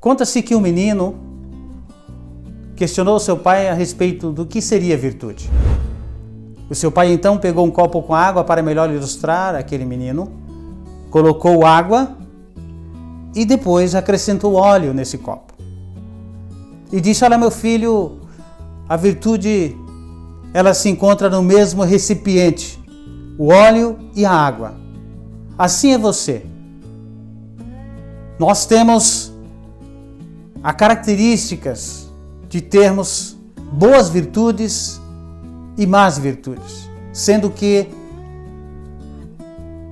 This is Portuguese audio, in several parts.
Conta-se que um menino questionou seu pai a respeito do que seria virtude. O seu pai então pegou um copo com água para melhor ilustrar aquele menino, colocou água e depois acrescentou óleo nesse copo. E disse: olha, meu filho, a virtude ela se encontra no mesmo recipiente, o óleo e a água. Assim é você. Nós temos as características de termos boas virtudes e más virtudes, sendo que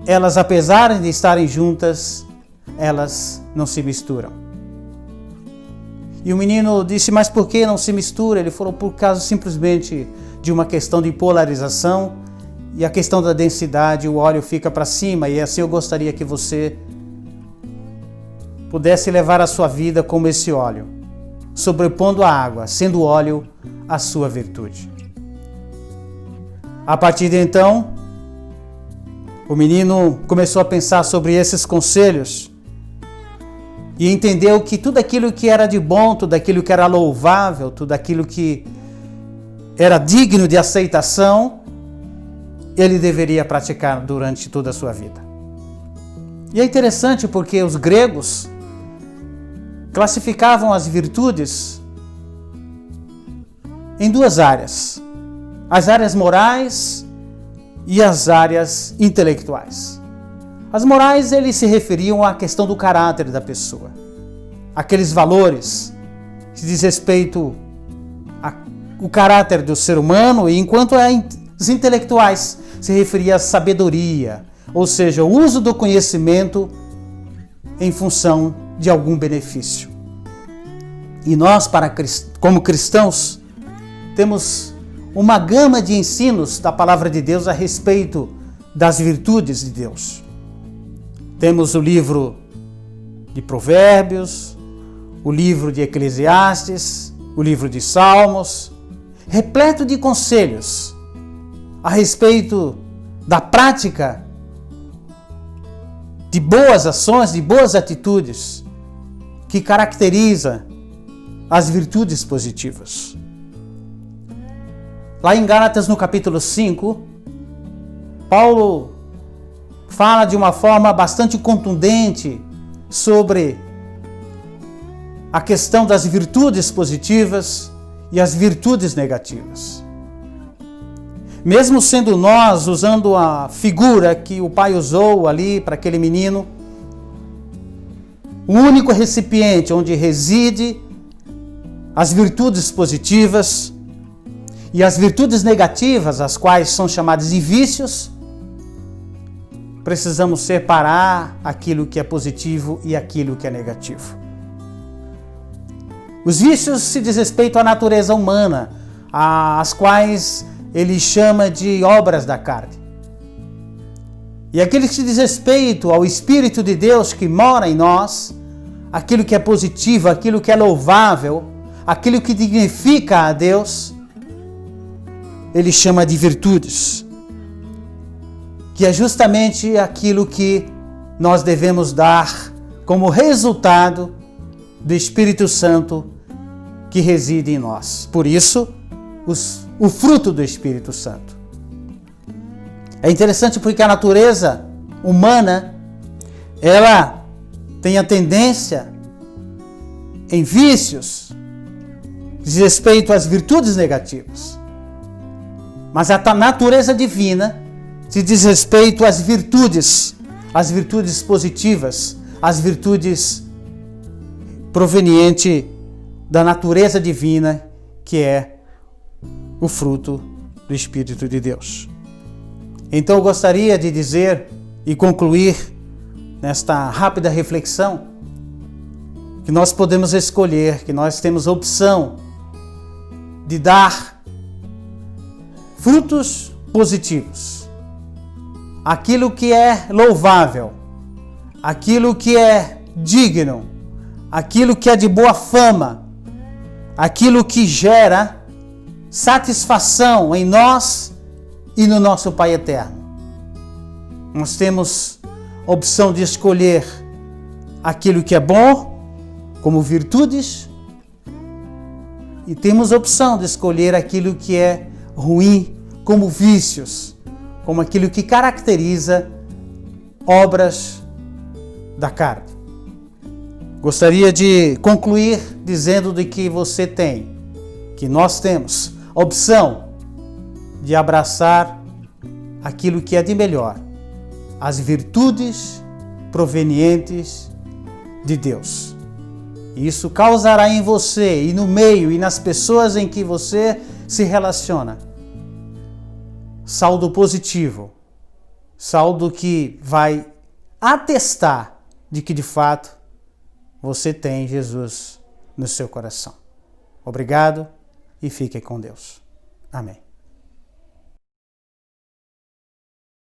elas, apesar de estarem juntas, elas não se misturam. E o menino disse: mas por que não se mistura? Ele falou: por causa simplesmente de uma questão de polarização e a questão da densidade, o óleo fica para cima, e assim eu gostaria que você pudesse levar a sua vida como esse óleo, sobrepondo a água, sendo o óleo a sua virtude. A partir de então, o menino começou a pensar sobre esses conselhos e entendeu que tudo aquilo que era de bom, tudo aquilo que era louvável, tudo aquilo que era digno de aceitação, ele deveria praticar durante toda a sua vida. E é interessante porque os gregos classificavam as virtudes em duas áreas: as áreas morais e as áreas intelectuais. As morais, eles se referiam à questão do caráter da pessoa, aqueles valores que diz respeito ao caráter do ser humano, e enquanto as intelectuais se referia à sabedoria, ou seja, o uso do conhecimento em função de algum benefício. E nós, como cristãos, temos uma gama de ensinos da palavra de Deus a respeito das virtudes de Deus. Temos o livro de Provérbios, o livro de Eclesiastes, o livro de Salmos, repleto de conselhos a respeito da prática de boas ações, de boas atitudes, que caracteriza as virtudes positivas. Lá em Gálatas, no capítulo 5, Paulo fala de uma forma bastante contundente sobre a questão das virtudes positivas e as virtudes negativas. Mesmo sendo nós usando a figura que o pai usou ali para aquele menino, o único recipiente onde reside as virtudes positivas e as virtudes negativas, as quais são chamadas de vícios, precisamos separar aquilo que é positivo e aquilo que é negativo. Os vícios se diz respeito à natureza humana, as quais ele chama de obras da carne. E aquilo que se diz respeito ao Espírito de Deus que mora em nós, aquilo que é positivo, aquilo que é louvável, aquilo que dignifica a Deus, ele chama de virtudes, que é justamente aquilo que nós devemos dar como resultado do Espírito Santo que reside em nós. Por isso, o fruto do Espírito Santo. É interessante porque a natureza humana, ela tem a tendência em vícios, diz respeito às virtudes negativas. Mas a natureza divina se diz respeito às virtudes positivas, as virtudes provenientes da natureza divina, que é o fruto do Espírito de Deus. Então eu gostaria de dizer e concluir nesta rápida reflexão que nós podemos escolher, que nós temos a opção de dar frutos positivos, aquilo que é louvável, aquilo que é digno, aquilo que é de boa fama, aquilo que gera satisfação em nós e no nosso Pai Eterno. Nós temos a opção de escolher aquilo que é bom como virtudes, e temos a opção de escolher aquilo que é ruim como vícios, como aquilo que caracteriza obras da carne. Gostaria de concluir dizendo de que você tem, que nós temos, a opção de abraçar aquilo que é de melhor, as virtudes provenientes de Deus. Isso causará em você e no meio e nas pessoas em que você se relaciona saldo positivo, saldo que vai atestar de que de fato você tem Jesus no seu coração. Obrigado e fique com Deus. Amém.